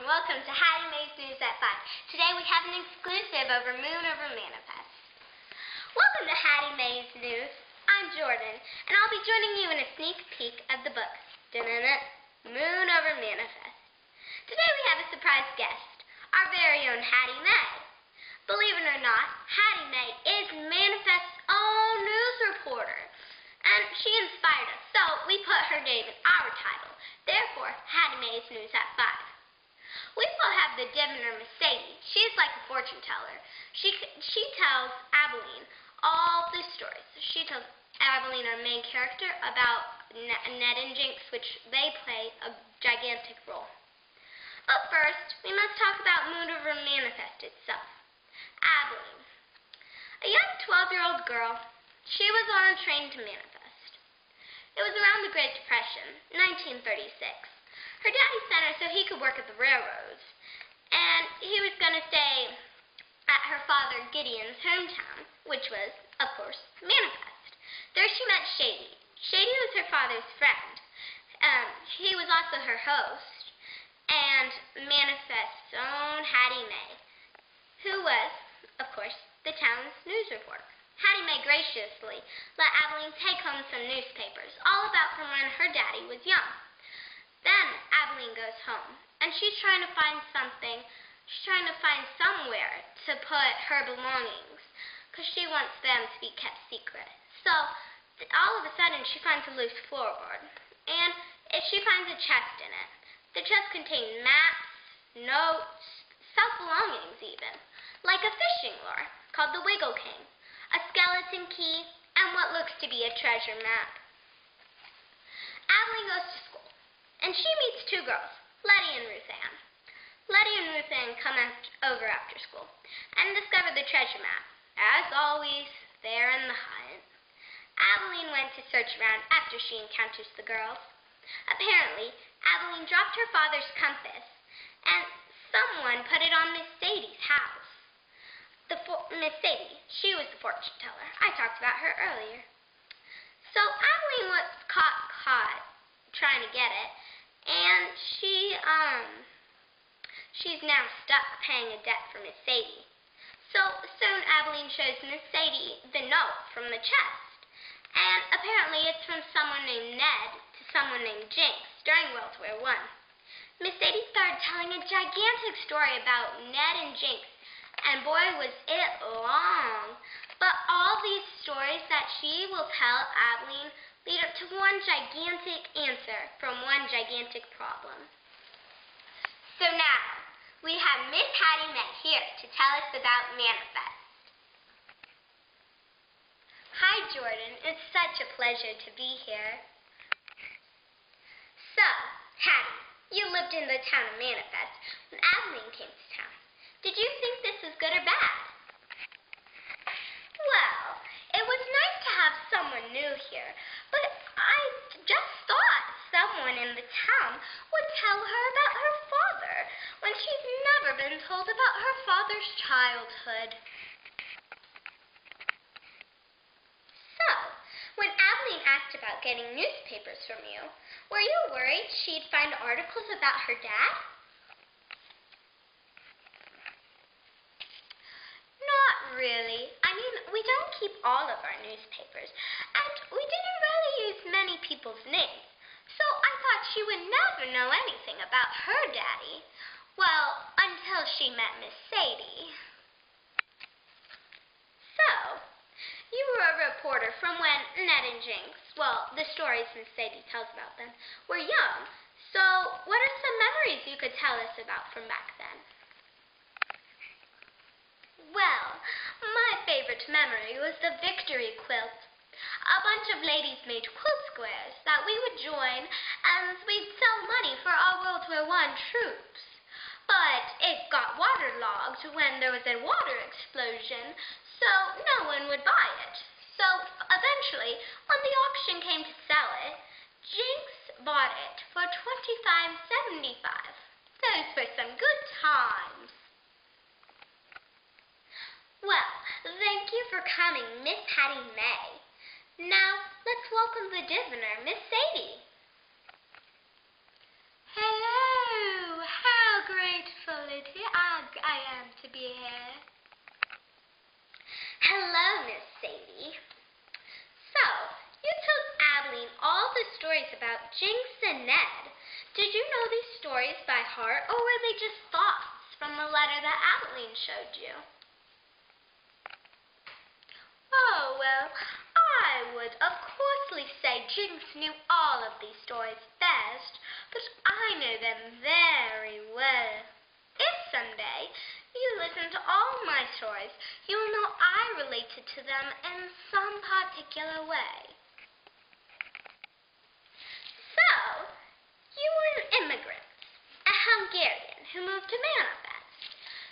welcome to Hattie Mae's News at 5. Today we have an exclusive over Moon Over Manifest. Welcome to Hattie Mae's News. I'm Jordan, and I'll be joining you in a sneak peek of the book, Moon Over Manifest. Today we have a surprise guest, our very own Hattie Mae. Believe it or not, Hattie Mae is Manifest's own news reporter, and she inspired us, so we put her name in our title. Therefore, Hattie Mae's News at 5. We will have the diviner Mercedes. She's like a fortune teller. She tells Abilene all the stories. She tells Abilene, our main character, about Ned and Jinx, which they play a gigantic role. But first, we must talk about Moon Over Manifest itself. Abilene, a young 12-year-old girl, she was on a train to Manifest. It was around the Great Depression, 1936. Her daddy sent her so he could work at the railroads, and he was going to stay at her father Gideon's hometown, which was, of course, Manifest. There she met Shady. Shady was her father's friend. He was also her host, and Manifest's own Hattie Mae, who was, of course, the town's news reporter. Hattie Mae graciously let Abilene take home some newspapers, all about from when her daddy was young. Then Abilene goes home, and she's trying to find something. She's trying to find somewhere to put her belongings, because she wants them to be kept secret. So, all of a sudden, she finds a loose floorboard, and she finds a chest in it. The chest contained maps, notes, self-belongings even, like a fishing lure called the Wiggle King, a skeleton key, and what looks to be a treasure map. Abilene goes to school, and she meets two girls, Letty and Ruth Ann. Letty and Ruth Ann come over after school and discover the treasure map. As always, they're in the hunt. Abilene went to search around after she encounters the girls. Apparently, Abilene dropped her father's compass, and someone put it on Miss Sadie's house. Miss Sadie, she was the fortune teller. I talked about her earlier. So Abilene was caught trying to get it, and she's now stuck paying a debt for Miss Sadie. So soon Abilene shows Miss Sadie the note from the chest, and apparently it's from someone named Ned to someone named Jinx during World War I. Miss Sadie started telling a gigantic story about Ned and Jinx, and boy was it long. But all these stories that she will tell Abilene lead up to one gigantic answer from one gigantic problem. So now, we have Miss Hattie Mae here to tell us about Manifest. Hi, Jordan. It's such a pleasure to be here. So, Hattie, you lived in the town of Manifest when Abilene came to town. Did you think this was good or bad? Well, it was nice to have someone new here, but I just thought someone in the town would tell her about her father when she's never been told about her father's childhood. So, when Abilene asked about getting newspapers from you, were you worried she'd find articles about her dad? Not really. I mean, we don't keep all of our newspapers, and we didn't really use many people's names, so I thought she would never know anything about her daddy. Well, until she met Miss Sadie. So, you were a reporter from when Ned and Jinx, well, the stories Miss Sadie tells about them, were young. So, what are some memories you could tell us about from back then? Well, my favorite memory was the victory quilt. A bunch of ladies made quilt squares that we would join and we'd sell money for our World War I troops. But it got waterlogged when there was a water explosion, so no one would buy it. So eventually, when the auction came to sell it, Jinx bought it for $25.75. Those were some good times. Well, thank you for coming, Miss Hattie Mae. Now, let's welcome the diviner, Miss Sadie. Hello! How great Jinx and Ned. Did you know these stories by heart, or were they just thoughts from the letter that Adeline showed you? Oh, well, I would of course say Jinx knew all of these stories best, but I know them very well. If someday you listen to all my stories, you'll know I related to them in some particular way. So, you were an immigrant, a Hungarian who moved to Manifest.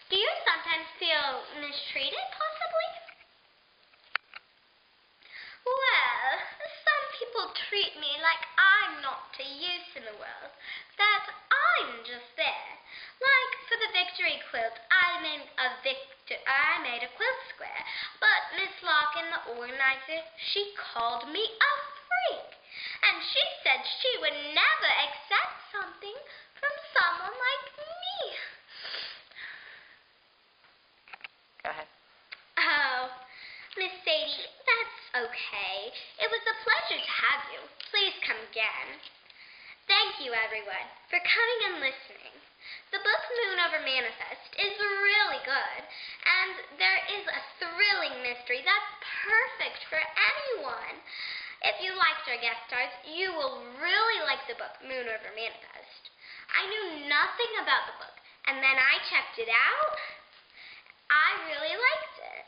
Do you sometimes feel mistreated, possibly? Well, some people treat me like I'm not to use in the world, that I'm just there. Like for the victory quilt, I made a quilt square, but Miss Larkin, the organizer, she called me a freak, and she said she would never accept something from someone like me. Go ahead. Oh, Miss Sadie, that's okay. It was a pleasure to have you. Please come again. Thank you, everyone, for coming and listening. The book Moon Over Manifest is really good, and there is a thrilling mystery that's perfect for anyone. If you liked our guest stars, you will really like the book Moon Over Manifest. I knew nothing about the book, and then I checked it out. I really liked it.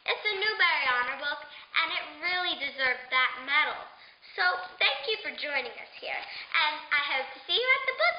It's a Newbery Honor book, and it really deserved that medal. So thank you for joining us here, and I hope to see you at the book